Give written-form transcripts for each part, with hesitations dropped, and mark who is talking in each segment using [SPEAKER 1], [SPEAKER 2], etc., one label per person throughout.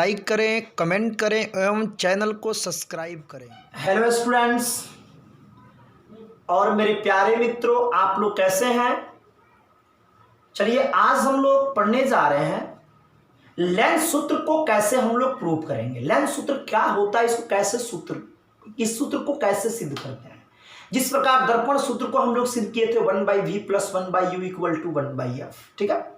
[SPEAKER 1] Like करें, comment करें एवं चैनल को सब्सक्राइब करें।
[SPEAKER 2] हेलो स्टूडेंट्स और मेरे प्यारे मित्रों, आप लोग कैसे हैं? चलिए आज हम लोग पढ़ने जा रहे हैं लेंस सूत्र को कैसे हम लोग प्रूव करेंगे। लेंस सूत्र क्या होता है, इसको कैसे इस सूत्र को कैसे सिद्ध करते हैं। जिस प्रकार दर्पण सूत्र को हम लोग सिद्ध किए थे 1/v + 1/u = 1/f, ठीक है।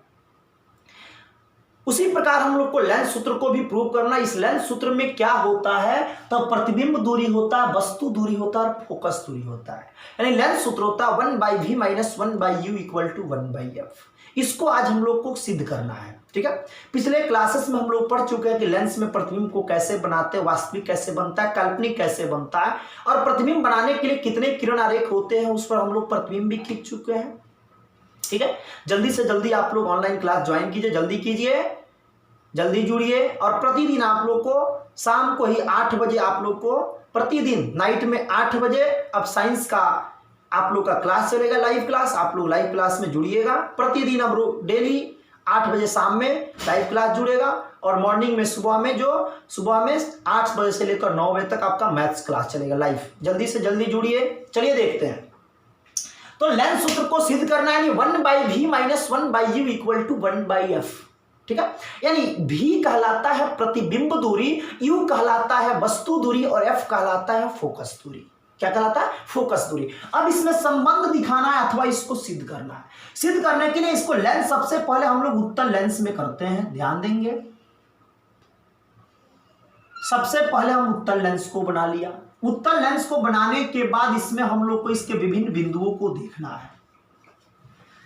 [SPEAKER 2] उसी प्रकार हम लोग को लेंस सूत्र को भी प्रूव करना। इस लेंस सूत्र में क्या होता है, तो प्रतिबिंब दूरी होता है, वस्तु दूरी होता है और फोकस दूरी होता है। यानी लेंस सूत्र होता है 1/v - 1/u = 1/f। इसको आज हम लोग को सिद्ध करना है, ठीक है। पिछले क्लासेस में हम लोग पढ़ चुके हैं कि लेंस में प्रतिबिंब को कैसे बनाते हैं, वास्तविक कैसे बनता है, काल्पनिक कैसे बनता है, और प्रतिबिंब बनाने के लिए कितने किरण आरेख होते हैं उस पर हम लोग प्रतिबिंब भी खींच चुके हैं, ठीक है। जल्दी से जल्दी आप लोग ऑनलाइन क्लास ज्वाइन कीजिए, जल्दी कीजिए, जल्दी जुड़िए। और प्रतिदिन आप लोग को शाम को ही 8 बजे आप लोग को प्रतिदिन नाइट में 8 बजे अब साइंस का आप लोग का क्लास चलेगा, लाइव क्लास। आप लोग लाइव क्लास में जुड़िएगा प्रतिदिन। अब डेली 8 बजे शाम में लाइव क्लास जुड़ेगा और मॉर्निंग में सुबह में 8 बजे से लेकर 9 बजे तक आपका मैथ्स क्लास चलेगा लाइव। जल्दी से जल्दी जुड़िए। चलिए देखते हैं। तो लेंस सूत्र को सिद्ध करना है 1/v - 1/u = 1/f, ठीक है। यानी v कहलाता है प्रतिबिंब दूरी, u कहलाता है वस्तु दूरी और f कहलाता है फोकस दूरी। क्या कहलाता है? फोकस दूरी। अब इसमें संबंध दिखाना है अथवा इसको सिद्ध करना है। सिद्ध करने के लिए इसको लेंस सबसे पहले हम लोग उत्तल लेंस में करते हैं, ध्यान देंगे। सबसे पहले हम उत्तल लेंस को बना लिया। उत्तल लेंस को बनाने के बाद इसमें हम लोग को इसके विभिन्न बिंदुओं को देखना है।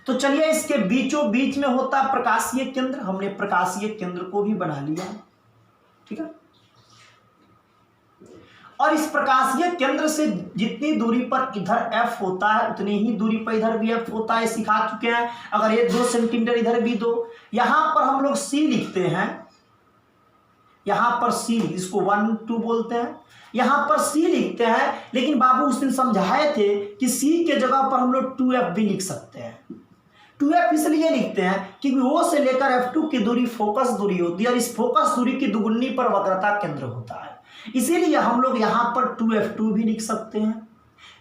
[SPEAKER 2] तो चलिए इसके बीचों बीच में होता है प्रकाशीय केंद्र। हमने प्रकाशीय केंद्र को भी बना लिया, ठीक है। और इस प्रकाशीय केंद्र से जितनी दूरी पर इधर f होता है उतनी ही दूरी पर इधर भी f होता है, सिखा चुके हैं। अगर ये 2 सेंटीमीटर, इधर भी 2, यहां पर हम लोग c लिखते हैं। यहां पर c, इसको 1, 2 बोलते हैं। यहां पर c लिखते हैं, लेकिन बाबू उस दिन समझाए थे कि c के जगह पर हम लोग 2f भी लिख सकते हैं। 2f इसलिए लिखते हैं क्योंकि O से लेकर F2 की दूरी फोकस दूरी होती है और इस फोकस दूरी की दुगुनी पर वक्रता केंद्र होता है। इसीलिए हम लोग यहां पर 2f2 भी लिख सकते हैं,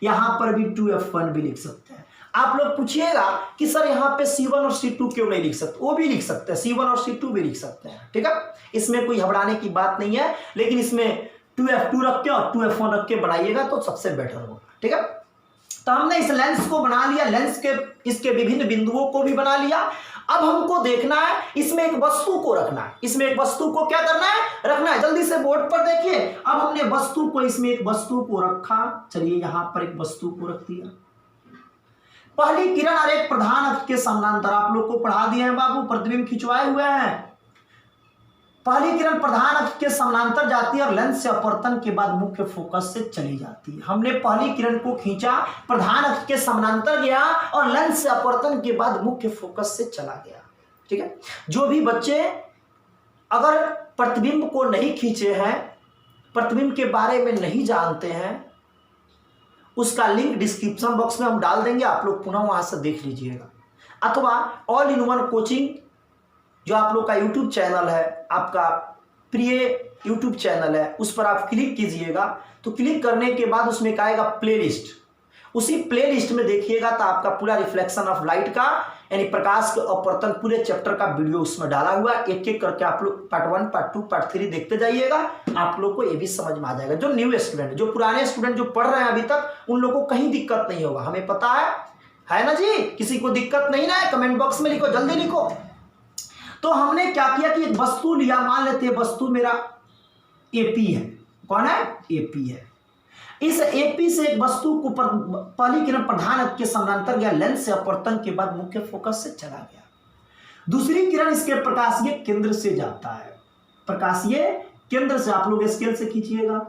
[SPEAKER 2] यहां पर भी 2f1 भी लिख सकते हैं। आप लोग पूछिएगा कि सर यहां पे C1 और C2 क्यों नहीं लिख सकते? वो भी लिख सकते हैं, C1 और C2 भी लिख सकते हैं, ठीक है। इसमें कोई घबराने की बात नहीं है, लेकिन इसमें 2f2 रख के और 2f1 रख के बनाइएगा तो सबसे बेटर होगा, ठीक है। तो हमने इस लेंस को बना लिया, लेंस के इसके विभिन्न बिंदुओं को भी बना लिया। अब हमको देखना है इसमें एक वस्तु को रखना है। इसमें एक वस्तु को क्या करना है? रखना है। जल्दी से बोर्ड पर देखिए। अब हमने वस्तु को, इसमें एक वस्तु को रखा। चलिए यहां पर एक वस्तु को रख दिया। पहली किरण आरेख प्रधान अक्ष के समानांतर आप लोग को पढ़ा दिए हैं बाबू, प्रतिबिंब खिंचवाए हुए हैं। पहली किरण प्रधान अक्ष के समानांतर जाती है और लेंस से अपवर्तन के बाद मुख्य फोकस से चली जाती है। हमने पहली किरण को खींचा, प्रधान अक्ष के समानांतर गया और लेंस से अपवर्तन के बाद मुख्य फोकस से चला गया, ठीक है। जो भी बच्चे अगर प्रतिबिंब को नहीं खींचे हैं, प्रतिबिंब के बारे में नहीं जानते हैं, उसका लिंक डिस्क्रिप्शन बॉक्स में हम डाल देंगे, आप लोग पुनः वहां से देख लीजिएगा। अथवा ऑल इन वन कोचिंग जो आप लोग का यूट्यूब चैनल है, आपका प्रिय यूट्यूब चैनल है, उस पर आप क्लिक कीजिएगा। तो क्लिक करने के बाद उसमें एक आएगा प्लेलिस्ट। उसी प्लेलिस्ट में देखिएगा तो आपका पूरा रिफ्लेक्शन ऑफ लाइट का यानी प्रकाश के अपवर्तन पूरे चैप्टर का वीडियो उसमें डाला हुआ है। एक एक करके आप लोग पार्ट 1, पार्ट 2, पार्ट 3 देखते जाइएगा, आप लोग को ये भी समझ में आ जाएगा। जो न्यू स्टूडेंट, जो पुराने स्टूडेंट जो पढ़ रहे हैं अभी तक, उन लोगों को कहीं दिक्कत नहीं होगा, हमें पता है ना जी। किसी को दिक्कत नहीं ना है? कमेंट बॉक्स में लिखो, जल्दी लिखो। तो हमने क्या किया कि एक वस्तु लिया, मान लेते हैं वस्तु मेरा AP है। कौन है? AP है। इस AP से एक वस्तु को पहली किरण प्रधान अक्ष के समानांतर गया, लेंस से अपवर्तन के बाद मुख्य फोकस से चला गया। दूसरी किरण इसके प्रकाशीय केंद्र से जाता है। प्रकाशीय केंद्र से आप लोग स्केल से खींचिएगा।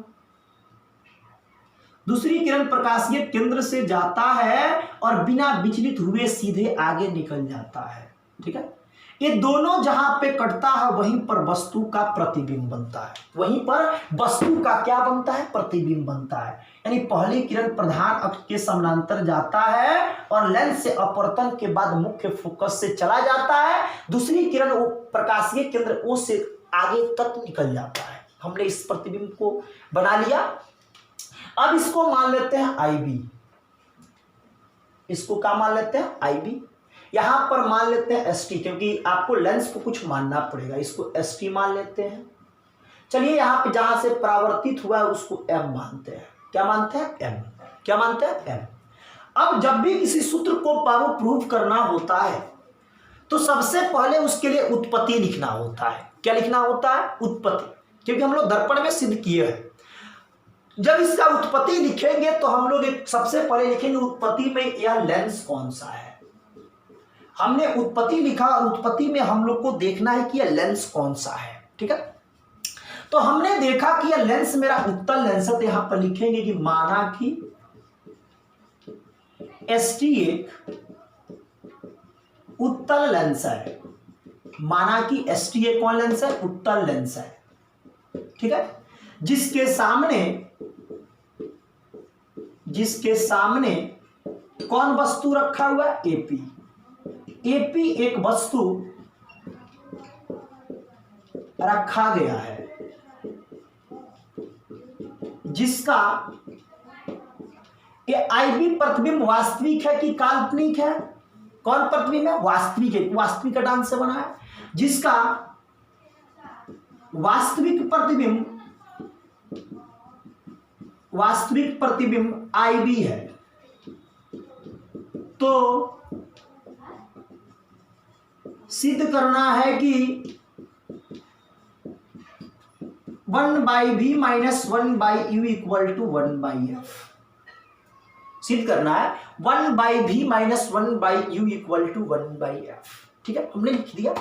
[SPEAKER 2] दूसरी किरण प्रकाशीय केंद्र से जाता है और बिना विचलित हुए सीधे आगे निकल जाता है, ठीक है। ये दोनों जहां पे कटता है वहीं पर वस्तु का प्रतिबिंब बनता है। वहीं पर वस्तु का क्या बनता है? प्रतिबिंब बनता है। यानी पहली किरण प्रधान अक्ष के समानांतर जाता है और लेंस से अपवर्तन के बाद मुख्य फोकस से चला जाता है। दूसरी किरण प्रकाशीय केंद्र O से आगे तक निकल जाता है। हमने इस प्रतिबिंब को बना लिया। अब इसको मान लेते हैं IB, इसको क्या मान लेते हैं IB, यहां पर मान लेते हैं ST, क्योंकि आपको लेंस को कुछ मानना पड़ेगा, इसको ST मान लेते हैं। चलिए यहां पे जहां से परावर्तित हुआ है उसको M मानते हैं। क्या मानते हैं? M। क्या मानते हैं? M। अब जब भी किसी सूत्र को प्रूव करना होता है तो सबसे पहले उसके लिए उत्पत्ति लिखना होता है। क्या लिखना होता है? उत्पत्ति, क्योंकि हम लोग दर्पण में सिद्ध किए हैं। जब इसका उत्पत्ति लिखेंगे तो हम लोग सबसे पहले लिखेंगे उत्पत्ति में यह लेंस कौन सा है। हमने उत्पत्ति लिखा और उत्पत्ति में हम लोग को देखना है कि यह लेंस कौन सा है। ठीक है, तो हमने देखा कि यह लेंस मेरा उत्तल लेंस है, तो यहां पर लिखेंगे कि माना कि ST एक उत्तल लेंस है। माना कि ST एक कौन लेंस है? उत्तल लेंस है। ठीक है, जिसके सामने कौन वस्तु रखा हुआ है? AP। AP एक वस्तु रखा गया है जिसका ये IB प्रतिबिंब वास्तविक है कि काल्पनिक है? कौन प्रतिबिंब है? वास्तविक है। वास्तविक का डांस से बना है, जिसका वास्तविक प्रतिबिंब IB है। तो सिद्ध करना है कि 1/v minus 1/u equal to 1/f। सिद्ध करना है 1/v minus 1/u equal to 1/f। ठीक है, हमने लिख दिया।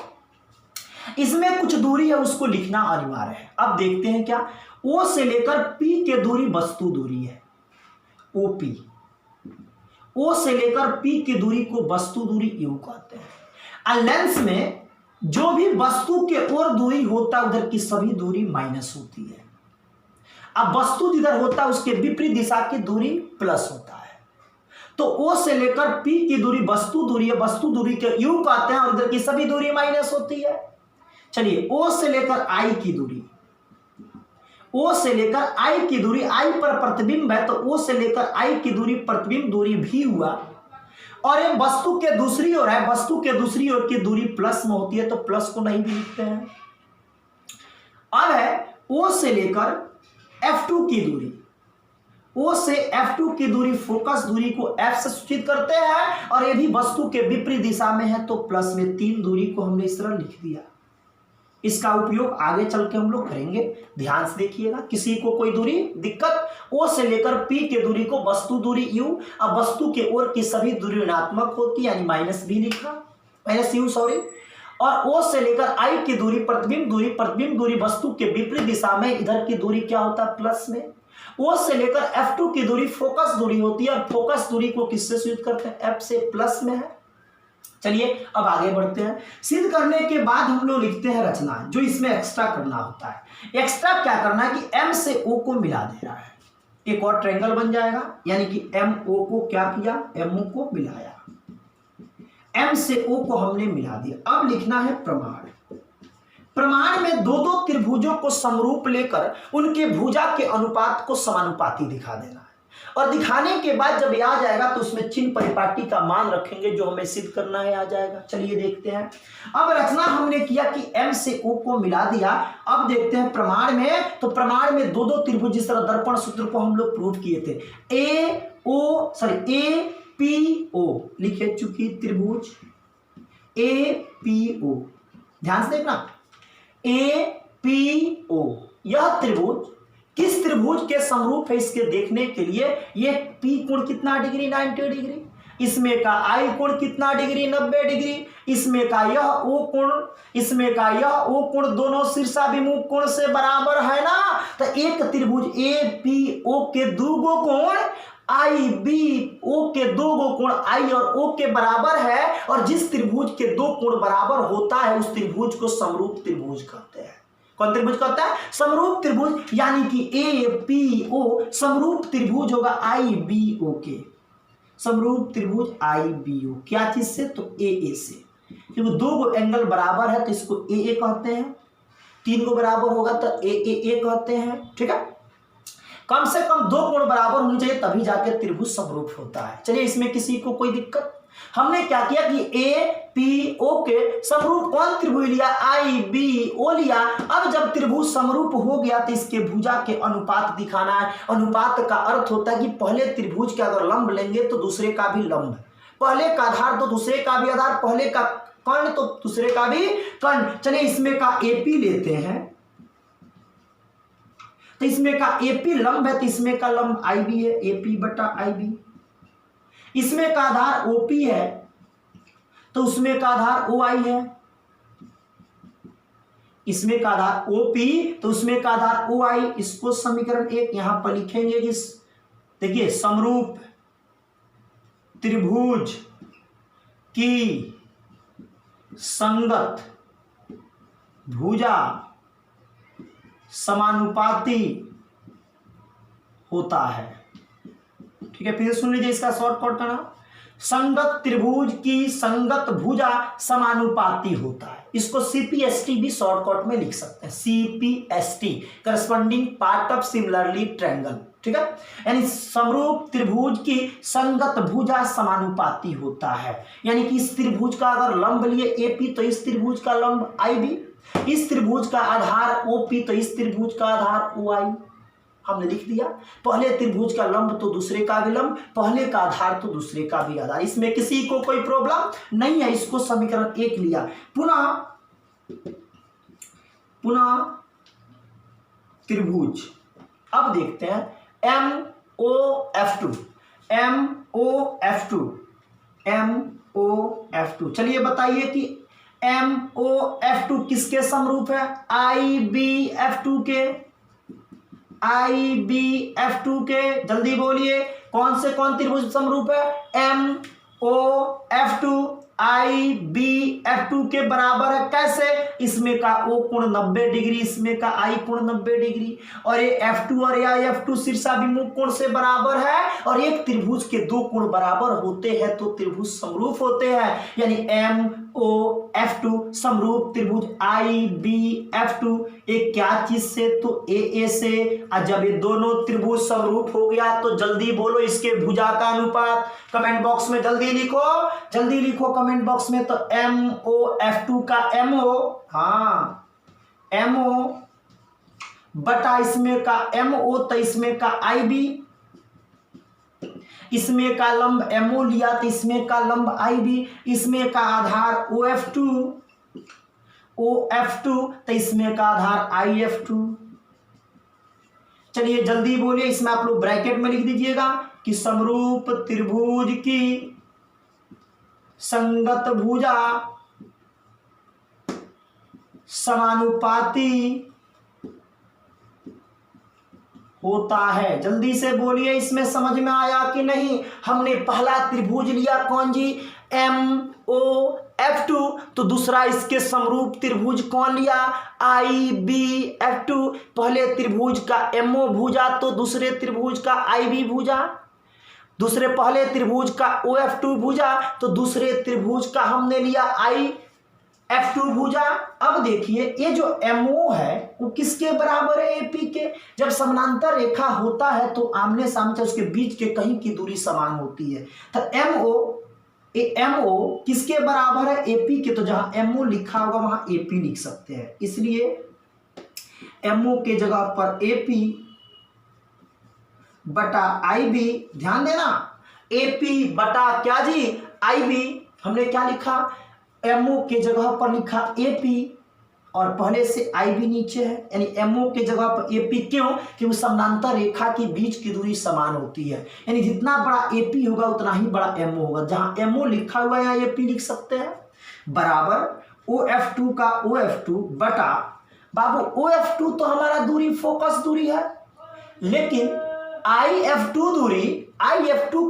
[SPEAKER 2] इसमें कुछ दूरी है, उसको लिखना अनिवार्य है। अब देखते हैं क्या। O से लेकर P के दूरी वस्तु दूरी है, OP। O से लेकर P की दूरी को वस्तु दूरी U कहते हैं। लेंस में जो भी वस्तु के ओर दूरी होता है उधर की सभी दूरी माइनस होती है। अब वस्तु जिधर होता है उसके विपरीत दिशा की दूरी प्लस होता है। तो O से लेकर P की दूरी वस्तु दूरी है, वस्तु दूरी के U कहते हैं, और इधर की सभी दूरी माइनस होती है। चलिए O से लेकर I की दूरी, O से लेकर I की दूरी, I पर प्रतिबिंब है तो O से लेकर I की दूरी प्रतिबिंब दूरी भी हुआ, और ये वस्तु के दूसरी ओर है, वस्तु के दूसरी ओर की दूरी प्लस में होती है तो प्लस को नहीं भी लिखते हैं। अब है O से लेकर F2 की दूरी, O से F2 की दूरी फोकस दूरी को F से सूचित करते हैं, और ये भी वस्तु के विपरीत दिशा में है तो प्लस में 3 दूरी को हमने इस तरह लिख दिया। इसका उपयोग आगे चल के हम लोग करेंगे, ध्यान से देखिएगा। किसी को कोई दूरी दिक्कत, O से लेकर P के दूरी को वस्तु दूरी U, अब वस्तु के ओर की सभी दूरी ऋणात्मक होती है, यानी माइनस भी लिखा, माइनस U सॉरी। और O से लेकर I की दूरी प्रतिबिंब दूरी वस्तु के विपरीत दिशा में, इधर की दूरी क्या होता है? प्लस में। O से लेकर F2 की दूरी फोकस दूरी होती है, और फोकस दूरी को किससे सूचित करते हैं? F से, प्लस में है। चलिए अब आगे बढ़ते हैं। सिद्ध करने के बाद हम लोग लिखते हैं रचना, जो इसमें एक्स्ट्रा करना होता है। एक्स्ट्रा क्या करना है कि M से O को मिला दे रहा है, एक और ट्रायंगल बन जाएगा, यानी कि MO को क्या किया? MO को मिलाया, M से O को हमने मिला दिया। अब लिखना है प्रमाण। प्रमाण में दो दो त्रिभुजों को समरूप लेकर उनके भुजा के अनुपात को समानुपाती दिखा देना है, और दिखाने के बाद जब आ जाएगा तो उसमें चिन्ह परिपाटी का मान रखेंगे, जो हमें सिद्ध करना है आ जाएगा। चलिए देखते हैं। अब रचना हमने किया कि M से O को मिला दिया। अब देखते हैं प्रमाण में, तो प्रमाण में दो दो त्रिभुज, जिस तरह दर्पण सूत्र को हम लोग प्रूव किए थे, APO लिखे चुकी त्रिभुज APO, ध्यान से देखना, APO यह त्रिभुज किस त्रिभुज के समरूप है इसके देखने के लिए ये P कोण कितना डिग्री? 90 डिग्री। इसमें का I कोण कितना डिग्री? 90 डिग्री। इसमें का यह O कोण, इसमें का यह O कोण दोनों शीर्षाभिमुख कोण से बराबर है ना। तो एक त्रिभुज APO के दो गो कोण IBO के दो गो कोण I और O के बराबर है, और जिस त्रिभुज के दो कोण बराबर होता है उस त्रिभुज को समरूप त्रिभुज कहते हैं। कौन त्रिभुज कहता है? समरूप त्रिभुज, यानी कि APO समरूप त्रिभुज होगा IBO के, समरूप त्रिभुज IBO क्या चीज से? तो AA से, क्योंकि दो एंगल बराबर है तो इसको AA कहते हैं। 3 को बराबर होगा तो ए कहते हैं। ठीक है, कम से कम 2 कोण बराबर होनी चाहिए तभी जाके त्रिभुज समरूप होता है। चलिए इसमें किसी को कोई दिक्कत? हमने क्या किया कि ए पी ओ के समरूप कौन त्रिभुज लिया? आई बी ओ लिया। अब जब त्रिभुज समरूप हो गया तो इसके भुजा के अनुपात दिखाना है। अनुपात का अर्थ होता है कि पहले त्रिभुज के अगर लंब लेंगे तो दूसरे का भी लंब, पहले का आधार तो दूसरे का भी आधार, पहले का कर्ण तो दूसरे का भी कर्ण। चलिए इसमें का एपी लेते हैं, तो इसमें का एपी लंब है तो इसमें का लंब आईबी है, एपी बटा आईबी। इसमें का आधार ओपी है तो उसमें का आधार ओ आई है, इसमें का आधार ओपी तो उसमें का आधार ओ आई। इसको समीकरण 1 यहां पर लिखेंगे कि देखिए समरूप त्रिभुज की संगत भुजा समानुपाती होता है। ठीक है, फिर सुन लीजिए इसका शॉर्टकट का नाम, संगत त्रिभुज की संगत भुजा समानुपाती होता है। इसको सीपीएसटी भी शॉर्टकट में लिख सकते हैं, CPST corresponding part of similarly triangle. ठीक है, यानी समरूप त्रिभुज की संगत भुजा समानुपाती होता है। यानी कि इस त्रिभुज का अगर लंब लिए एपी तो इस त्रिभुज का लंब आईबी, इस त्रिभुज का आधार ओपी तो इस त्रिभुज का आधार ओआई। हमने लिख दिया, पहले त्रिभुज का लंब तो दूसरे का भी लंब, पहले का आधार तो दूसरे का भी आधार। इसमें किसी को कोई प्रॉब्लम नहीं है। इसको समीकरण 1 लिया। पुनः त्रिभुज, अब देखते हैं MOF2 MOF2। चलिए बताइए कि MOF2 किसके समरूप है? IBF2 के। जल्दी बोलिए कौन से कौन त्रिभुज समरूप है? MOF2 IBF2 के बराबर है। कैसे? इसमें का O कोण 90 डिग्री, इसमें का I कोण 90 डिग्री, और ये F2 और ये F2 शीर्षाभिमुख कोण से बराबर है। और एक त्रिभुज के 2 कोण बराबर होते हैं तो त्रिभुज समरूप होते हैं। यानी MOF2 समरूप त्रिभुज IBF2 एक क्या चीज से? तो AA से। और जब ये दोनों त्रिभुज समरूप हो गया तो जल्दी बोलो इसके भुजा का अनुपात। कमेंट बॉक्स में जल्दी लिखो कमेंट बॉक्स में। तो MOF2 का MO, हाँ MO बटा इसमें का MO तो इसमें का IB, इसमें का लंब MO लिया तो इसमें का लंब IB, इसमें का आधार OF2 तो इसमें का आधार IF2। चलिए जल्दी बोलिए, इसमें आप लोग ब्रैकेट में लिख दीजिएगा कि समरूप त्रिभुज की संगत भुजा समानुपाती होता है। जल्दी से बोलिए इसमें समझ में आया कि नहीं? हमने पहला त्रिभुज लिया कौन जी? MOF2। तो दूसरा इसके समरूप त्रिभुज कौन लिया? IBF2। पहले त्रिभुज का MO भुजा तो दूसरे त्रिभुज का IB भुजा, दूसरे पहले त्रिभुज का OF2 भुजा तो दूसरे त्रिभुज का हमने लिया IF2 भुजा। अब देखिए ये जो MO है वो किसके बराबर है? AP के। जब समानांतर रेखा होता है तो आमने सामने उसके बीच के कहीं की दूरी समान होती है। तो MO किसके बराबर है? AP के। तो जहां MO लिखा होगा वहां AP लिख सकते हैं। इसलिए MO के जगह पर AP बटा IB। ध्यान देना, AP बटा क्या जी? IB। हमने क्या लिखा? MO के जगह पर लिखा AP और पहले से IB नीचे है, यानी MO के जगह पर AP। क्यों? क्योंकि समानांतर रेखा के बीच की दूरी समान होती है। यानी जितना बड़ा AP होगा उतना ही बड़ा MO होगा। जहां MO लिखा हुआ है यहाँ AP लिख सकते हैं, बराबर OF2 का OF2 बटा, बाबू OF2 तो हमारा दूरी फोकस दूरी है, लेकिन IF2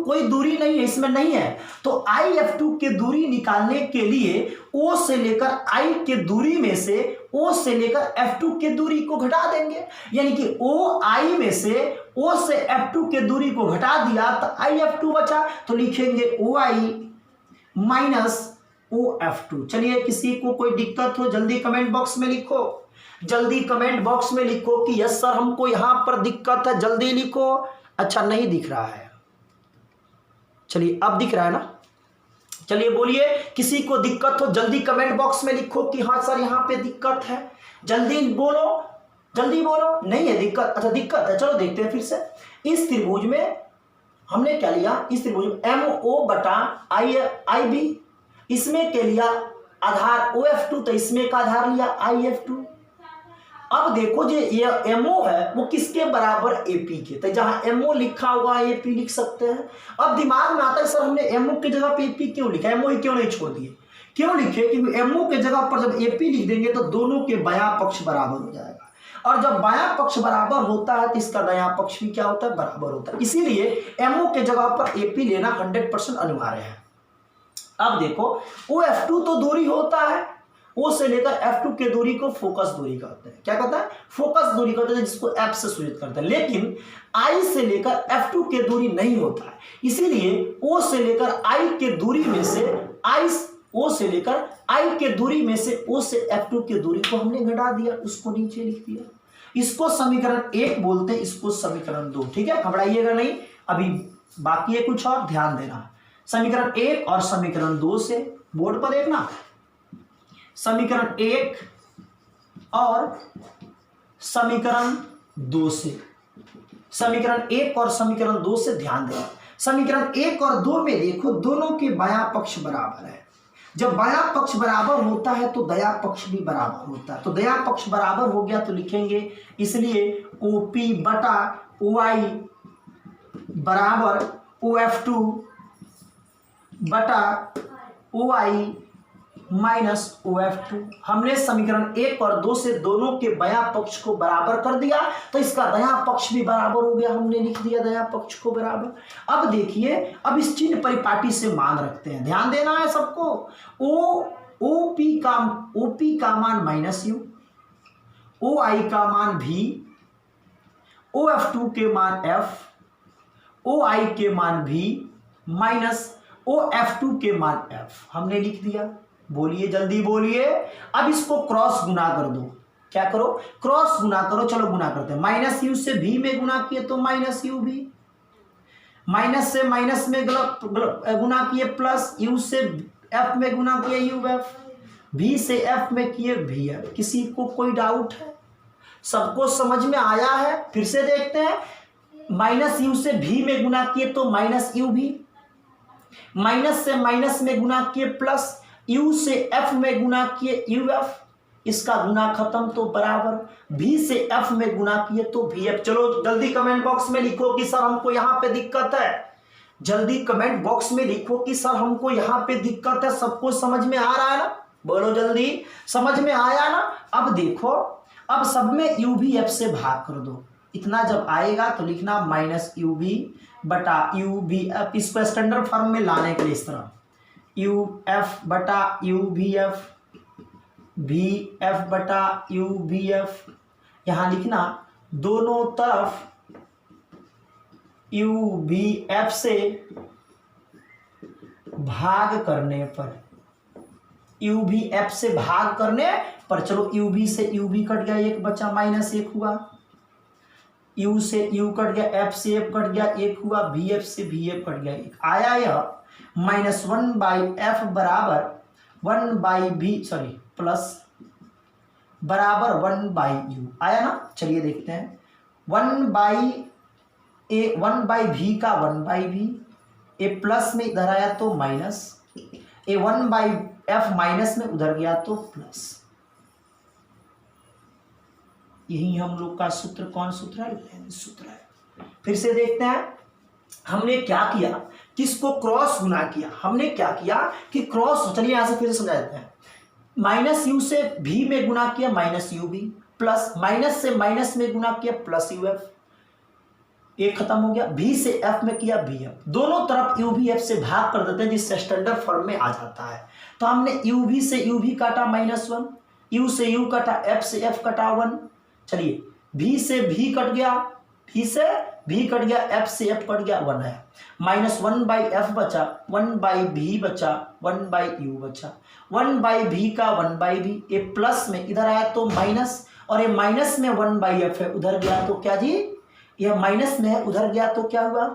[SPEAKER 2] कोई दूरी नहीं है, इसमें नहीं है। तो IF2 के दूरी निकालने के लिए O से लेकर I के दूरी में से O से लेकर F2 के दूरी को घटा देंगे। यानी कि OI में से O से F2 के दूरी को घटा दिया तो IF2 बचा। तो लिखेंगे OI माइनस OF2। चलिए किसी को कोई दिक्कत हो जल्दी कमेंट बॉक्स में लिखो। जल्दी कमेंट बॉक्स में लिखो कि यस सर हमको यहां पर दिक्कत है, जल्दी लिखो। अच्छा नहीं दिख रहा है, चलिए अब दिख रहा है ना। चलिए बोलिए, किसी को दिक्कत हो जल्दी कमेंट बॉक्स में लिखो कि हाँ सर यहाँ पे दिक्कत है, जल्दी बोलो, जल्दी बोलो। नहीं है दिक्कत, अच्छा दिक्कत है, चलो देखते हैं फिर से। इस त्रिभुज में हमने क्या लिया, इस त्रिभुज में MO बटा IB, इसमें क्या लिया आधार OF2, तो इसमें का आधार लिया IF2। अब देखो जो ये MO है वो किसके बराबर AP के, तो जहां MO लिखा हुआ AP लिख सकते हैं। अब दिमाग में आता है सर हमने MO की जगह पे AP क्यों लिखा, MO ही क्यों नहीं छोड़ दिए, क्यों लिखे, क्योंकि MO की जगह पर जब AP लिख देंगे तो दोनों के बायां पक्ष बराबर हो जाएगा, और जब बायां पक्ष बराबर होता है तो इसका दायां पक्ष भी क्या होता है, बराबर होता है। इसीलिए MO के जगह पर AP लेना 100% अनिवार्य है। अब देखो OF2 तो दूरी होता है, O से लेकर F2 के दूरी को फोकस दूरी कहते हैं। क्या कहता है, फोकस दूरी कहते हैं, जिसको F से सूचित करते हैं। लेकिन I से लेकर F2 के दूरी नहीं होता है, इसीलिए O से लेकर I के दूरी में से O से लेकर I के दूरी में से O से F2 के दूरी को हमने घटा दिया, उसको नीचे लिख दिया। इसको समीकरण 1 बोलते हैं, इसको समीकरण 2। ठीक है, घबराइएगा नहीं, अभी बाकी है कुछ और, ध्यान देना। समीकरण 1 और समीकरण 2 से बोर्ड पर देखना, समीकरण 1 और समीकरण 2 से, समीकरण 1 और समीकरण 2 से ध्यान देना। समीकरण 1 और 2 में देखो दोनों के बायां पक्ष बराबर है। जब बायां पक्ष बराबर होता है तो दायां पक्ष भी बराबर होता है, तो दायां पक्ष बराबर हो गया तो लिखेंगे, इसलिए OP बटा OI बराबर OF2 बटा OI माइनस OF2। हमने समीकरण 1 और 2 से दोनों के बायां पक्ष को बराबर कर दिया, तो इसका दायां पक्ष भी बराबर हो गया, हमने लिख दिया दायां पक्ष को बराबर। अब देखिए, अब इस चिन्ह परिपाटी से मान रखते हैं, ध्यान देना है सबको। OP का मान -U, OI का मान V, OF2 के मान F, OI के मान V माइनस OF2 के मान F हमने लिख दिया। बोलिए जल्दी बोलिए। अब इसको क्रॉस गुना कर दो, क्या करो, क्रॉस गुना करो। चलो गुना करते हैं, -U से V में गुना किए तो -UV, माइनस से माइनस में गुना किए प्लस, U से F में गुना किए UF, V से F में किए VF। किसी को कोई डाउट है, सबको समझ में आया है? फिर से देखते हैं, -U से V में गुना किए तो -UV, माइनस से माइनस में गुना किए प्लस, U से F में गुना किए UF, इसका गुना खत्म तो बराबर, V से F में गुना किए तो VF। चलो जल्दी कमेंट बॉक्स में लिखो कि सर हमको यहाँ पे दिक्कत है, जल्दी कमेंट बॉक्स में लिखो कि सर हमको यहाँ पे दिक्कत है। सबको समझ में आ रहा है ना, बोलो जल्दी, समझ में आया ना। अब देखो, अब सब में UVF से भाग कर दो, इतना जब आएगा तो लिखना -UV बटा UVF, इसको स्टैंडर्ड फॉर्म में लाने के लिए इस तरह UF बटा UVF, VF बटा UVF, यहां लिखना दोनों तरफ UVF से भाग करने पर, UVF से भाग करने पर, चलो UV से UV कट गया, एक बचा, -1 हुआ, U से U कट गया, F से F कट गया, 1 हुआ, VF से VF कट गया, 1 आया। यह -1/F बराबर 1/V प्लस बराबर 1/U आया ना। चलिए देखते हैं, 1/V का 1/V, ए प्लस में इधर आया तो माइनस, ए 1/F माइनस में उधर गया तो प्लस। यही हम लोग का सूत्र, कौन सूत्र है, सूत्र है। फिर से देखते हैं, हमने क्या किया, किसको क्रॉस गुना किया, हमने क्या किया कि क्रॉस, चलिए यहां से फिर से समझा देते हैं, -U से V में गुना किया -UV, प्लस माइनस से माइनस में गुना किया +UF, एक खत्म हो गया, V से F में किया VF, दोनों तरफ UVF से भाग कर देते हैं, जिससे स्टैंडर्ड फॉर्म में आ जाता है। तो हमने UV से UV काटा -1, U से U काटा, F से F कटा 1, चलिए V से V कट गया, V से V कट गया, F से F कट गया, 1 है, -1/F बचा, 1/V बचा, 1/U बचा, 1/V का 1/V, ए प्लस में इधर आया तो माइनस, और ये माइनस में 1/f है, उधर गया तो क्या जी, यह माइनस में है उधर गया तो क्या हुआ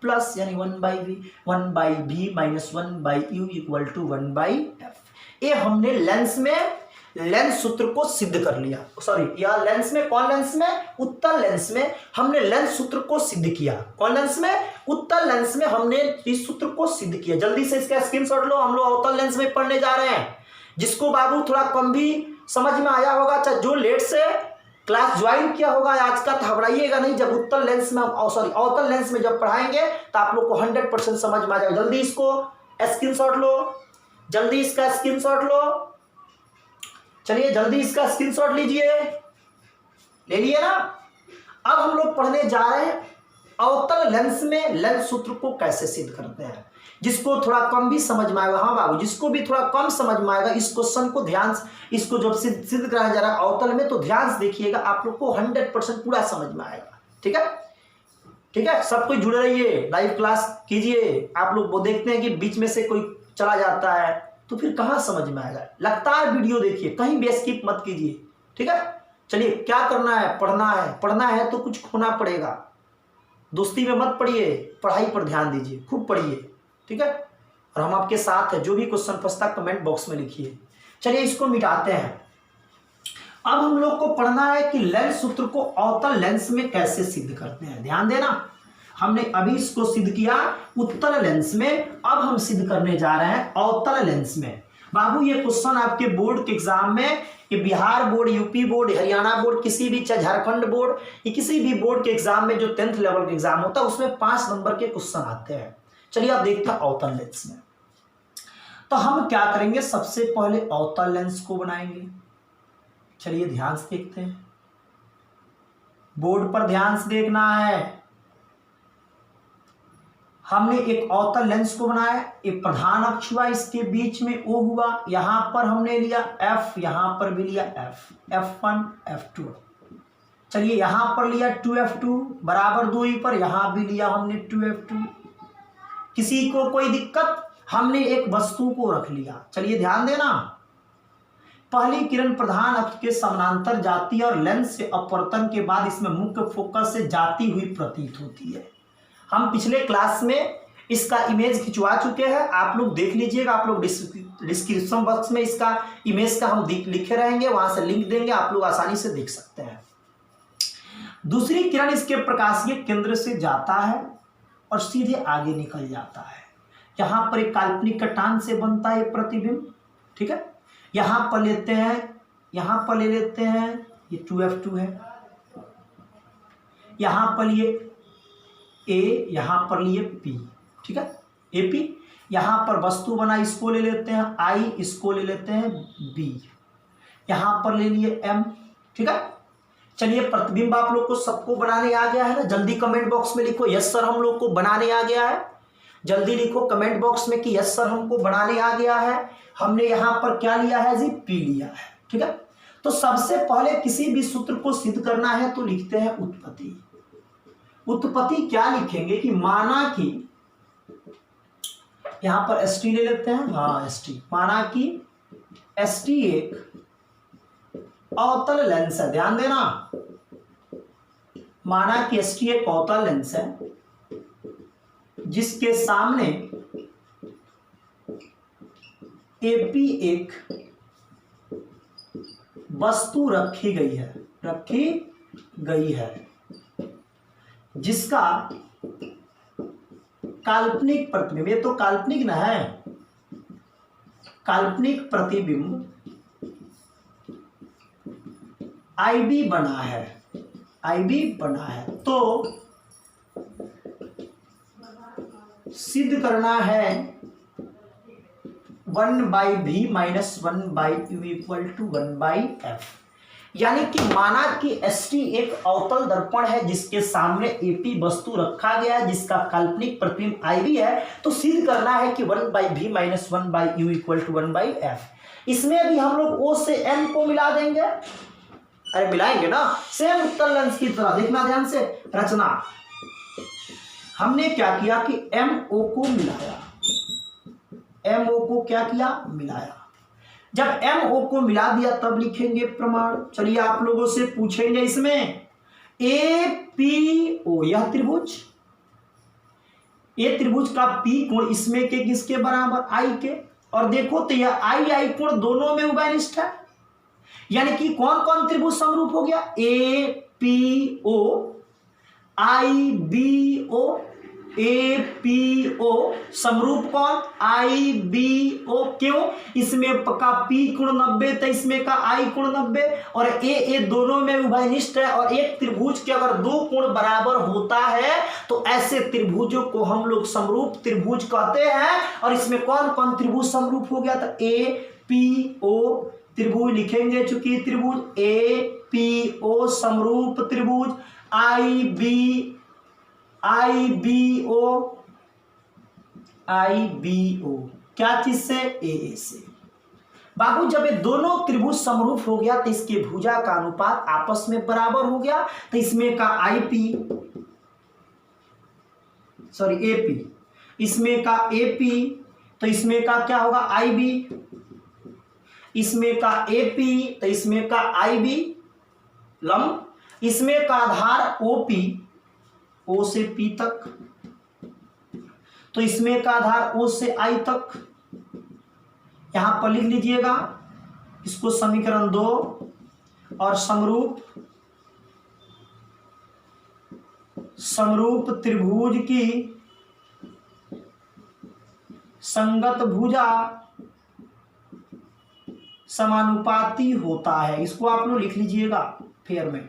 [SPEAKER 2] प्लस, यानी 1/v 1/v minus 1/u equal to 1/f। ये हमने लेंस में लेंस सूत्र को सिद्ध कर लिया, सॉरी या लेंस में, कौन लेंस में, उत्तल लेंस में हमने लेंस सूत्र को सिद्ध किया। कौन लेंस में, उत्तल लेंस में हमने इस सूत्र को सिद्ध किया। जल्दी से इसका स्क्रीनशॉट लो, हम लोग अवतल लेंस में पढ़ने जा रहे हैं। जिसको बाबू थोड़ा कम भी समझ में आया होगा, चाहे जो लेट से क्लास ज्वाइन किया होगा आज का, तो घबराइएगा नहीं। जब उत्तल लेंस में, सॉरी अवतल लेंस में जब पढ़ाएंगे तो आप लोग को 100% समझ में आ जाएगा। जल्दी इसको स्क्रीनशॉट लो, जल्दी इसका स्क्रीनशॉट लो, चलिए जल्दी इसका स्क्रीनशॉट लीजिए, ले लिए ना। अब हम लोग पढ़ने जा रहे हैं अवतल लेंस में लेंस सूत्र को कैसे सिद्ध करते हैं। जिसको थोड़ा कम भी समझ में आएगा, हाँ बाबू, जिसको भी थोड़ा कम समझ में आएगा इस क्वेश्चन को ध्यान से, इसको जब सिद्ध कराया जा रहा है अवतल में, तो ध्यान से देखिएगा, आप लोग को 100% पूरा समझ में आएगा। ठीक है, ठीक है, सब कोई जुड़े रहिए, लाइव क्लास कीजिए। आप लोग वो देखते हैं कि बीच में से कोई चला जाता है तो फिर कहाँ समझ में आएगा। लगातार वीडियो देखिए, कहीं भी स्किप मत कीजिए। ठीक है, चलिए क्या करना है, पढ़ना है, पढ़ना है तो कुछ खोना पड़ेगा। दोस्ती में मत पढ़िए, पढ़ाई पर ध्यान दीजिए, खूब पढ़िए। ठीक है, और हम आपके साथ हैं। जो भी क्वेश्चन फंसता कमेंट बॉक्स में लिखिए। चलिए इसको मिटाते हैं। अब हम लोग को पढ़ना है कि लेंस सूत्र को अवतल लेंस में कैसे सिद्ध करते हैं। ध्यान देना, हमने अभी इसको सिद्ध किया उत्तल लेंस में, अब हम सिद्ध करने जा रहे हैं अवतल लेंस में। बाबू ये क्वेश्चन आपके बोर्ड के एग्जाम में, ये Bihar board, UP board, Haryana board, किसी भी, चाहे झारखंड बोर्ड, ये किसी भी बोर्ड के एग्जाम में जो 10th लेवल का एग्जाम होता है उसमें 5 नंबर के क्वेश्चन आते हैं। चलिए आप देखते हैं अवतल लेंस में। तो हम क्या करेंगे, सबसे पहले अवतल लेंस को बनाएंगे। चलिए ध्यान से देखते हैं, बोर्ड पर ध्यान से देखना है। हमने एक अवतल लेंस को बनाया, एक प्रधान अक्ष हुआ, इसके बीच में O हुआ, यहां पर हमने लिया F, यहां पर भी लिया F, F1 F2। चलिए यहां पर लिया 2F2 बराबर दूरी पर, यहां भी लिया हमने 2F2। किसी को कोई दिक्कत, हमने एक वस्तु को रख लिया। चलिए ध्यान देना, पहली किरण प्रधान अक्ष के समानांतर जाती है और लेंस से अपवर्तन के बाद इसमें मुख्य फोकस से जाती हुई प्रतीत होती है। हम पिछले क्लास में इसका इमेज खिंचवा चुके हैं, आप लोग देख लीजिएगा। आप लोग डिस्क्रिप्शन बॉक्स में इसका इमेज का हम लिखे रहेंगे, वहां से लिंक देंगे, आप लोग आसानी से देख सकते हैं। दूसरी किरण इसके प्रकाशीय केंद्र से जाता है और सीधे आगे निकल जाता है। यहां पर एक काल्पनिक कटान से बनता है प्रतिबिंब। ठीक है, यहां पर लेते हैं, यहां पर ले लेते हैं, ये 2F2 है, यहां पर ये A, यहां पर लिए P। ठीक है, AP, यहां पर वस्तु बना, इसको ले लेते हैं I, इसको ले लेते हैं B, यहां पर ले लिए M। ठीक है, चलिए प्रतिबिंब आप लोग को सबको बनाने आ गया है ना। जल्दी कमेंट बॉक्स में लिखो यस सर हम लोग को बनाने आ गया है। जल्दी लिखो कमेंट बॉक्स में कि यस सर हमको बनाने आ गया है। हमने यहां पर क्या लिया है जी, P लिया है। ठीक है, तो सबसे पहले किसी भी सूत्र को सिद्ध करना है तो लिखते हैं उत्पत्ति। उत्पत्ति क्या लिखेंगे कि माना कि, यहां पर ST ले लेते हैं, हाँ ST, माना कि ST एक अवतल लेंस है। ध्यान देना, माना कि ST एक अवतल लेंस है जिसके सामने AP एक वस्तु रखी गई है जिसका काल्पनिक प्रतिबिंब, ये तो काल्पनिक ना है, काल्पनिक प्रतिबिंब IB बना है, तो सिद्ध करना है 1/v minus 1/u equal to 1/f। यानी कि माना कि ST एक अवतल दर्पण है जिसके सामने AP वस्तु रखा गया है जिसका काल्पनिक प्रतिबिंब IB है, तो सिद्ध करना है कि 1/v minus 1/u equal to 1/f। इसमें भी हम लोग O से M को मिला देंगे, अरे मिलाएंगे ना, सेम उत्तल लेंस की तरह। देखना ध्यान से रचना, हमने क्या किया कि MO को मिलाया, MO को क्या किया, मिलाया। जब एम ओ को मिला दिया तब लिखेंगे प्रमाण। चलिए आप लोगों से पूछेंगे इसमें ए पी ओ, यह त्रिभुज, ये त्रिभुज का पी कोण इसमें के किसके बराबर, आई के। और देखो तो यह आई कोण दोनों में उभयनिष्ठ है, यानी कि कौन कौन त्रिभुज समरूप हो गया, A P O, I B O, A P O समरूप कौन, आई बी ओ। क्यों, इसमें का पी कोण 90 तो इसमें का आई कोण 90, और ए दोनों में उभयनिष्ठ है। और एक त्रिभुज के अगर दो कोण बराबर होता है तो ऐसे त्रिभुजों को हम लोग समरूप त्रिभुज कहते हैं। और इसमें कौन कौन त्रिभुज समरूप हो गया था, ए पी ओ त्रिभुज लिखेंगे, चूंकि त्रिभुज ए पी ओ समरूप त्रिभुज, आई बी ओ क्या चीज से, ए से। बाबू जब ये दोनों त्रिभुज समरूप हो गया तो इसके भुजा का अनुपात आपस में बराबर हो गया, तो इसमें का एपी, इसमें का एपी, तो इसमें का क्या होगा, आईबी, इसमें का एपी तो इसमें का आईबी लंब, इसमें का आधार ओपी, ओ से पी तक, तो इसमें का आधार ओ से आई तक। यहां पर लिख लीजिएगा इसको समीकरण 2, और समरूप त्रिभुज की संगत भुजा समानुपाती होता है, इसको आप लोग लिख लीजिएगा फेयर में।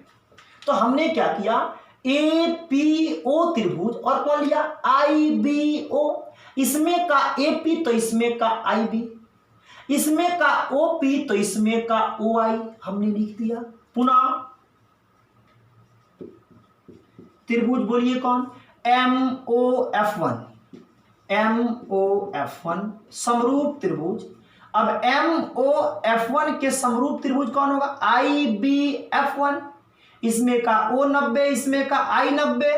[SPEAKER 2] तो हमने क्या किया, ए पी ओ त्रिभुज और कौन लिया, आई बी ओ, इसमें का ए पी तो इसमें का आई बी, इसमें का ओ पी तो इसमें का ओ आई हमने लिख दिया। पुनः त्रिभुज बोलिए कौन, MOF1 समरूप त्रिभुज। अब MOF1 के समरूप त्रिभुज कौन होगा, IBF1, इसमें का O 90 इसमें का I 90,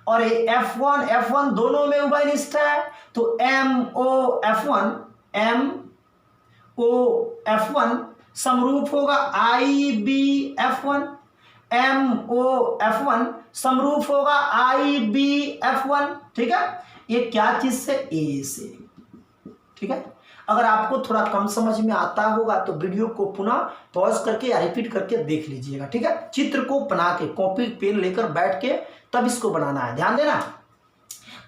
[SPEAKER 2] और ये F1 दोनों में उभयनिष्ठ है, तो MOF1 समरूप होगा IBF1, MOF1 समरूप होगा IBF1। ठीक है, ये क्या चीज से, ए से। ठीक है, अगर आपको थोड़ा कम समझ में आता होगा तो वीडियो को पुनः पॉज करके या रिपीट करके देख लीजिएगा। ठीक है, चित्र को बना के कॉपी पेन लेकर बैठ के तब इसको बनाना है, ध्यान देना।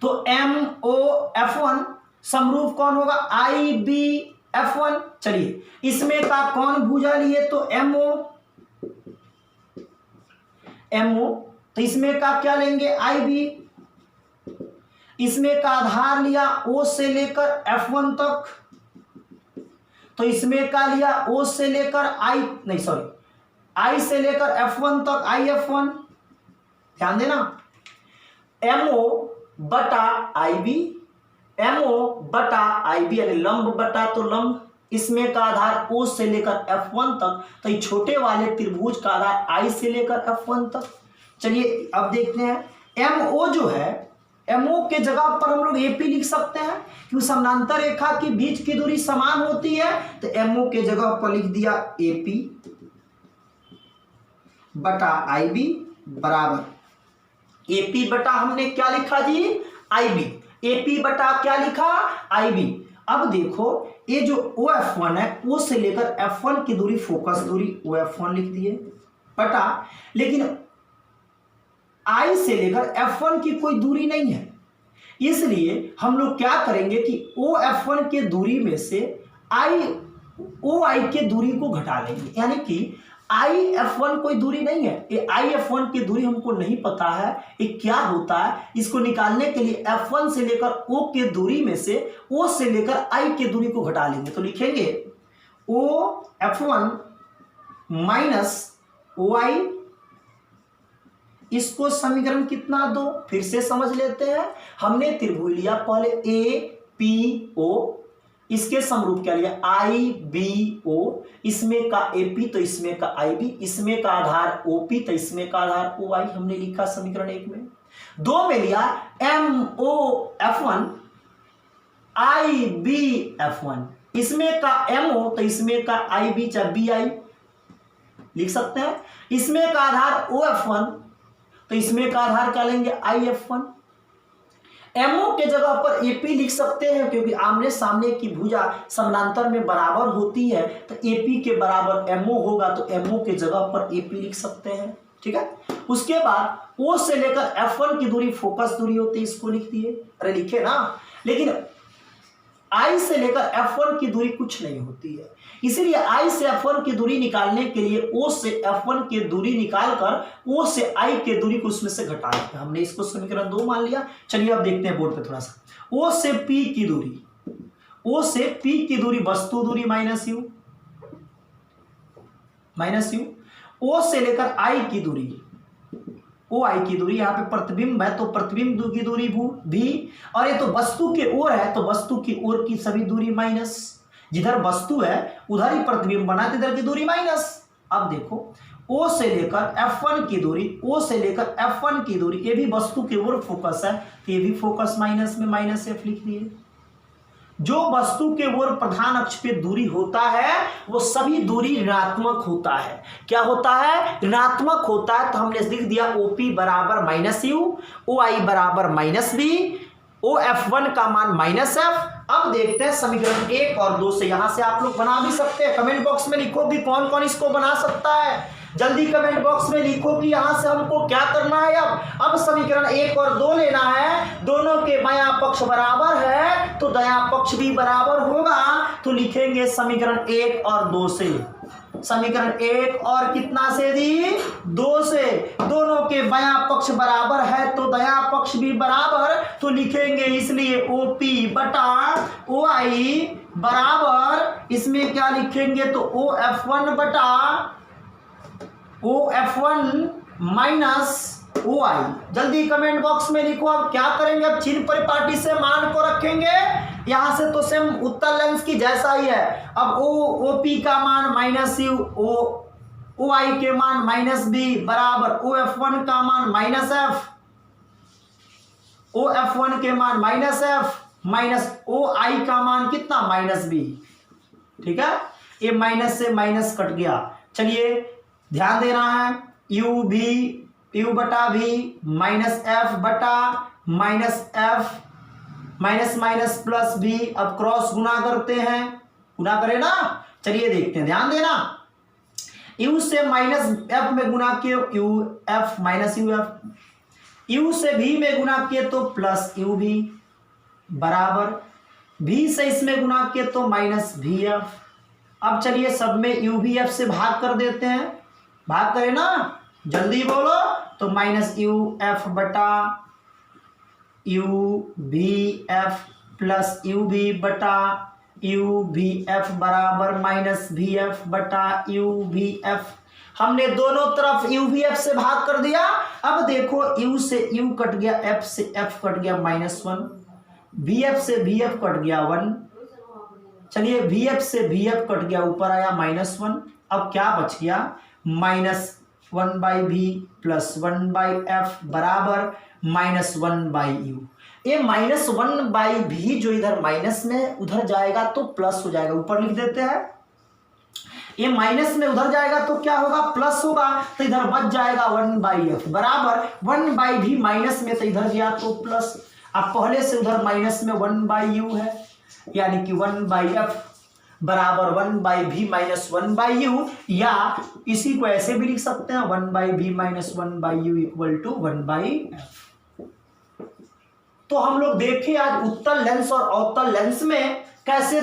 [SPEAKER 2] तो MOF1 समरूप कौन होगा, IBF1। चलिए इसमें का कौन भुजा लिए, तो MO, तो इसमें का क्या लेंगे, IB, इसमें का आधार लिया O से लेकर F1 तक, तो इसमें का लिया O से लेकर I से लेकर F1 तक, IF1। ध्यान देना, MO बटा IB यानी लंब बटा तो लंब, इसमें का आधार O से लेकर F1 तक, तो ये छोटे वाले त्रिभुज का आधार I से लेकर F1 तक। चलिए अब देखते हैं, MO जो है, MO के जगह पर हम लोग AP लिख सकते हैं क्योंकि समानांतर रेखा के बीच की दूरी समान होती है, तो MO के जगह पर लिख दिया AP बटा IB बराबर, AP बटा हमने क्या लिखा जी, IB, AP बटा क्या लिखा, IB। अब देखो ये जो OF1 है, O से लेकर F1 की दूरी, फोकस दूरी OF1 लिख दिए बटा, लेकिन I से लेकर F1 की कोई दूरी नहीं है, इसलिए हम लोग क्या करेंगे कि OF1 के दूरी में से OI के दूरी को घटा लेंगे, यानी कि IF1 कोई दूरी नहीं है, ये IF1 की दूरी हमको नहीं पता है ये क्या होता है। इसको निकालने के लिए F1 से लेकर O के दूरी में से O से लेकर I के दूरी को घटा लेंगे, तो लिखेंगे OF1 माइनस OI, इसको समीकरण कितना, 2। फिर से समझ लेते हैं, हमने त्रिभुज लिया पहले APO, इसके समरूप क्या लिया, IBO, इसमें का AP तो इसमें का IB, इसमें का आधार OP तो इसमें का आधार OI हमने लिखा समीकरण 1 में। 2 में लिया MOF1 IBF1, इसमें का m हो तो इसमें का i भी चाहे bi लिख सकते हैं। इसमें का आधार OF1 तो इसमें का आधार क्या लेंगे IF1। MO के जगह पर AP लिख सकते हैं क्योंकि आमने सामने की भुजा समानांतर में बराबर होती है, तो AP के बराबर MO होगा तो MO के जगह पर AP लिख सकते हैं। ठीक है, उसके बाद O से लेकर F1 की दूरी फोकस दूरी होती है, इसको लिख दिए। अरे लिखे ना, लेकिन I से लेकर F1 की दूरी कुछ नहीं होती है, इसीलिए I से F1 की दूरी निकालने के लिए O से F1 की दूरी निकालकर O से I के दूरी को उसमें से घटा दिया। हमने इसको समीकरण 2 मान लिया। चलिए अब देखते हैं बोर्ड पे थोड़ा सा। O से P की दूरी, O से P की दूरी वस्तु दूरी माइनस यू, O से लेकर I की दूरी, OI की दूरी, यहाँ पे प्रतिबिंब है तो प्रतिबिंब की दूरी भी, और ये तो वस्तु के ओर है तो वस्तु की ओर की सभी दूरी माइनस, जिधर वस्तु है उधर ही प्रतिबिंब बना तो इधर की दूरी माइनस। अब देखो O से लेकर F1 की दूरी, O से लेकर F1 की दूरी, ये भी वस्तु के ओर फोकस है तो ये भी फोकस माइनस में माइनस F लिख दिए। जो वस्तु के ओर प्रधान अक्ष पे दूरी होता है वो सभी दूरी ऋणात्मक होता है। क्या होता है? ऋणात्मक होता है। तो हमने लिख दिया OP बराबर माइनस यू, OI बराबर माइनस बी, OF1 का मान माइनस F। अब देखते हैं समीकरण 1 और 2 से। यहां से आप लोग बना भी सकते हैं, कमेंट बॉक्स में लिखो कि कौन कौन इसको बना सकता है। जल्दी कमेंट बॉक्स में लिखो कि यहां से हमको क्या करना है। अब समीकरण 1 और 2 लेना है, दोनों के बायां पक्ष बराबर है तो दायां पक्ष भी बराबर होगा, तो लिखेंगे समीकरण 1 और 2 से। समीकरण 1 और कितना से दी? 2 से। दोनों के बायां पक्ष बराबर है तो दायां पक्ष भी बराबर, तो लिखेंगे इसलिए OP बटा OI बराबर, इसमें क्या लिखेंगे तो OF1 बटा OF1 माइनस OI। जल्दी कमेंट बॉक्स में लिखो। अब क्या करेंगे? अब चिन्ह परिपाटी से मान को रखेंगे, यहां से तो सेम उत्तल लेंस की जैसा ही है। अब OP का मान माइनस यू, OI के मान माइनस बी बराबर OF1 का मान माइनस F, OF1 के मान माइनस F माइनस OI का मान कितना माइनस बी। ठीक है, ये माइनस से माइनस कट गया। चलिए ध्यान देना है, U बटा भी माइनस F बटा minus F minus minus plus B. अब क्रॉस गुना करते हैं, गुना करें ना। चलिए देखते हैं, ध्यान देना। U से माइनस F में गुना किए UF माइनस UF, U से भी में गुना किए तो प्लस UV बराबर V से इसमें गुना किए तो माइनस VF। अब चलिए सब में UVF से भाग कर देते हैं, भाग करें ना, जल्दी बोलो। तो माइनस UF बटा UVF प्लस UV बटा UVF बराबर माइनस VF बटा UVF। हमने दोनों तरफ UVF से भाग कर दिया। अब देखो U से U कट गया, F से F कट गया -1, VF से VF कट गया 1। चलिए VF से VF कट गया, ऊपर आया -1। अब क्या बच गया? -1/V प्लस 1/F बराबर -1/U। ये -1/V जो इधर माइनस में उधर जाएगा तो प्लस हो जाएगा, ऊपर लिख देते हैं। ये माइनस में उधर जाएगा तो क्या होगा? प्लस होगा, तो इधर बच जाएगा 1/F बराबर 1/V माइनस में तो इधर गया तो प्लस। अब पहले से उधर माइनस में 1/U है, यानी कि 1/F बराबर 1/V माइनस 1/U, या इसी को ऐसे भी लिख सकते हैं 1/V minus 1/U equal to 1/F। तो हम लोग देखें आज उत्तल लेंस और अवतल लेंस में कैसे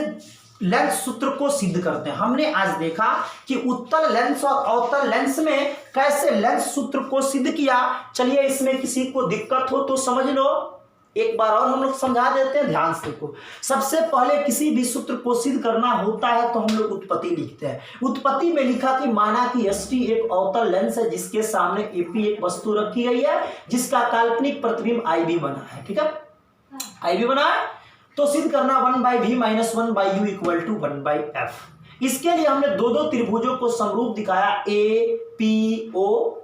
[SPEAKER 2] लेंस सूत्र को सिद्ध करते हैं। हमने आज देखा कि उत्तल लेंस और अवतल लेंस में कैसे लेंस सूत्र को सिद्ध किया। चलिए इसमें किसी को दिक्कत हो तो समझ लो, एक बार और हम लोग समझा देते हैं, ध्यान से देखो। सबसे पहले किसी भी सूत्र को सिद्ध करना होता है तो हम लोग उत्पत्ति लिखते हैं। उत्पत्ति में लिखा कि माना कि ST एक अवतल लेंस है जिसके सामने AP एक वस्तु रखी गई है जिसका काल्पनिक प्रतिबिंब IB बना है। ठीक है, IB बना है तो सिद्ध करना 1/V minus 1/U equal to 1/F। इसके लिए हमने दो त्रिभुजों को समरूप दिखाया, APO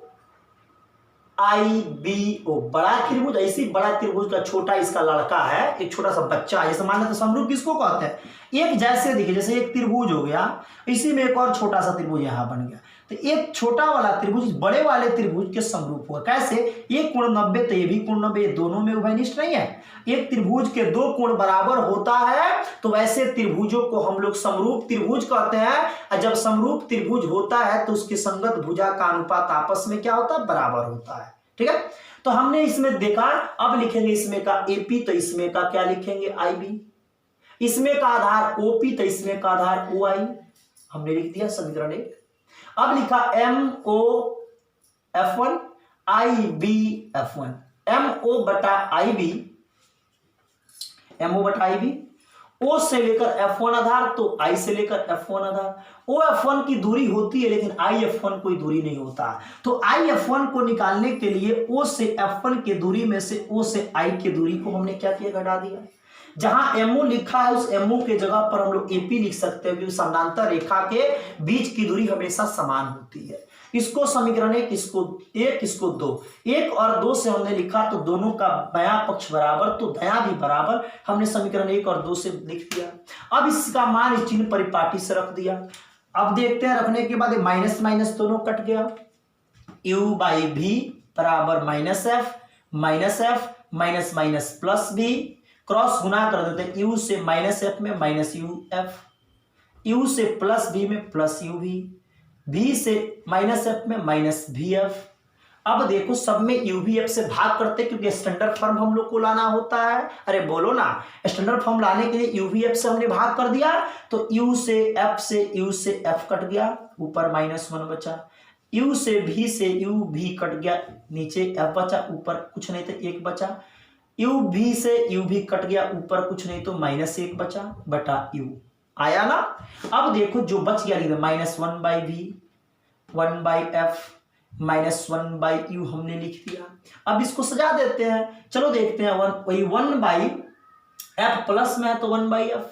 [SPEAKER 2] IBO बड़ा त्रिभुज, ऐसी बड़ा त्रिभुज का छोटा इसका लड़का है, एक छोटा सा बच्चा है। जैसे मान लेते समरूप किसको कहते हैं, एक जैसे देखिए जैसे एक त्रिभुज हो गया, इसी में एक और छोटा सा त्रिभुज यहाँ बन गया, तो एक छोटा वाला त्रिभुज बड़े वाले त्रिभुज के समरूप होगा। कैसे, एक कोण 90 तो ये भी कोण 90, ये दोनों में उभयनिष्ठ नहीं है। एक त्रिभुज के दो कोण बराबर होता है तो वैसे त्रिभुजों को हम लोग समरूप त्रिभुज कहते हैं। और जब समरूप त्रिभुज होता है तो उसके संगत भुजा का अनुपात आपस में क्या होता है, बराबर होता है। ठीक है, तो हमने इसमें देखा। अब लिखेंगे इसमें का AP, तो इसमें का क्या लिखेंगे, IB। इसमें का आधार OP, तो इसमें का आधार OI। हमने लिख दिया समीकरण 1। अब लिखा MOF1 IBF1, MO बटा IB, MO बटा IB, O से लेकर F1 आधार तो I से लेकर F1 आधार। OF1 की दूरी होती है लेकिन IF1 कोई दूरी नहीं होता, तो IF1 को निकालने के लिए O से F1 की दूरी में से O से I की दूरी को हमने क्या किया, घटा दिया। जहां MO लिखा है उस MO के जगह पर हम लोग AP लिख सकते हैं, क्योंकि समानांतर रेखा के बीच की दूरी हमेशा समान होती है। इसको समीकरण 1, इसको 1, इसको 2, 1 और 2 से हमने लिखा तो दोनों का बायां पक्ष बराबर तो दायां भी बराबर, हमने समीकरण 1 और 2 से लिख दिया। अब इसका मान इस चिन्ह परिपाटी से रख दिया। अब देखते हैं, रखने के बाद माइनस माइनस दोनों कट गया, U/V बराबर -F minus minus plus B, cross गुना कर देते हैं, U से -F में -UF, U से प्लस B में प्लस UV, V से -F में -VF। अब देखो सब में UVF से भाग करते क्योंकि स्टैंडर्ड फॉर्म हम लोग को लाना होता है। अरे बोलो ना, स्टैंडर्ड फॉर्म लाने के लिए UVF से हमने भाग कर दिया तो U से F कट गया, ऊपर -1 बचा। U से V कट गया, नीचे F बचा, ऊपर कुछ नहीं तो 1 बचा। UV से UV कट गया, ऊपर कुछ नहीं तो -1 बचा बटा U। आया ना। अब देखो जो बच गया लिख -1/V 1/F -1/U हमने लिख दिया। अब इसको सजा देते हैं, चलो देखते हैं। वही 1/F प्लस में है तो 1/F,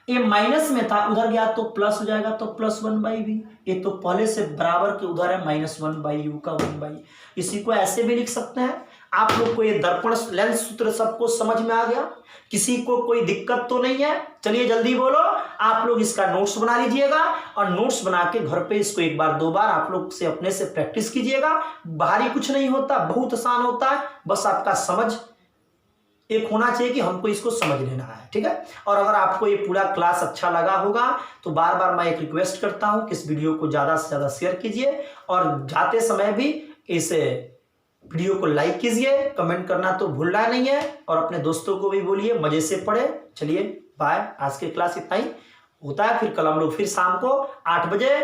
[SPEAKER 2] ये माइनस में था उधर गया तो प्लस हो जाएगा तो +1/V। ये तो पहले से बराबर के उधर है -1/U का 1/, इसी को ऐसे भी लिख सकते हैं। आप लोग को ये दर्पण लेंस सूत्र सबको समझ में आ गया, किसी को कोई दिक्कत तो नहीं है। चलिए जल्दी बोलो, आप लोग इसका नोट्स बना लीजिएगा और नोट्स बना के घर पे इसको 1 बार 2 बार आप लोग से अपने से प्रैक्टिस कीजिएगा। भारी कुछ नहीं होता, बहुत आसान होता है, बस आपका समझ एक होना चाहिए कि हमको इसको समझ लेना है। ठीक है, और अगर आपको ये पूरा क्लास अच्छा लगा होगा तो बार बार मैं एक रिक्वेस्ट करता हूं कि इस वीडियो को ज़्यादा से ज़्यादा शेयर कीजिए और जाते समय भी इस वीडियो को लाइक कीजिए, कमेंट करना तो भूलना नहीं है और अपने दोस्तों को भी बोलिए मजे से पढ़े। चलिए बाय, आज की क्लास इतना ही होता है, फिर कल हम लोग फिर शाम को 8 बजे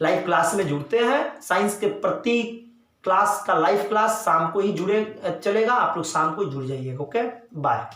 [SPEAKER 2] लाइव क्लास में जुड़ते हैं। साइंस के प्रति क्लास का लाइव क्लास शाम को ही जुड़े चलेगा, आप लोग शाम को ही जुड़ जाइएगा। Okay bye.